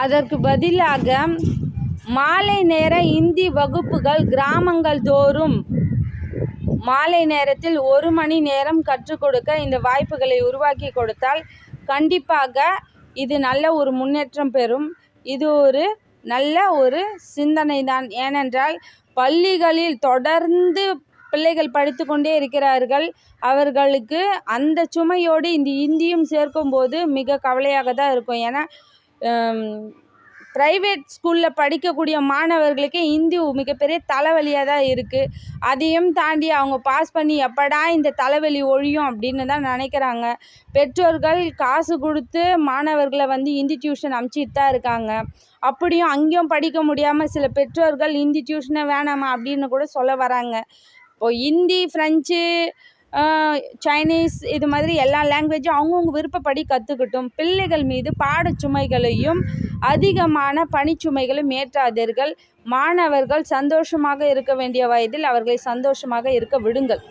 அதற்கு பதிலாக மாலை நேர இந்தி வகுப்புகள் கிராமங்கள் தோறும் மாலை நேரத்தில் 1 மணி நேரம் கற்றுக் கொடுக்க இந்த வாய்ப்புகளை உருவாக்கி கொடுத்தால் கண்டிப்பாக இது நல்ல ஒரு முன்னேற்றம் பெறும். இது ஒரு நல்ல ஒரு சிந்தனை தான். ஏனென்றால் பள்ளிகளில் தொடர்ந்து பிள்ளைகள் படித்து கொண்டே இருக்கிறார்கள். அவர்களுக்கு அந்த சுமையோடு இந்த இந்தியும் சேர்க்கும்போது மிக கவலையாக தான் இருக்கும். ஏன்னா ப்ரைவேட் ஸ்கூலில் படிக்கக்கூடிய மாணவர்களுக்கே இந்தி மிகப்பெரிய தலைவலியாக தான் இருக்குது. அதையும் தாண்டி அவங்க பாஸ் பண்ணி எப்படா இந்த தலைவலி ஒழியும் அப்படின்னு தான் நினைக்கிறாங்க. பெற்றோர்கள் காசு கொடுத்து மாணவர்களை இந்தி டியூஷன் அனுப்பிச்சிட்டு தான் இருக்காங்க. அப்படியும் அங்கேயும் படிக்க முடியாமல் சில பெற்றோர்கள் இந்தி டியூஷனை வேணாமா அப்படின்னு கூட சொல்ல வராங்க. இப்போது ஹிந்தி, ஃப்ரெஞ்சு, சைனீஸ் இது மாதிரி எல்லா லாங்குவேஜும் அவங்கவுங்க விருப்பப்படி கற்றுக்கட்டும். பிள்ளைகள் மீது பாடச்சுமைகளையும் அதிகமான பணிச்சுமைகளும் ஏற்றாதீர்கள். மாணவர்கள் சந்தோஷமாக இருக்க வேண்டிய வயதில் அவர்களை சந்தோஷமாக இருக்க விடுங்கள்.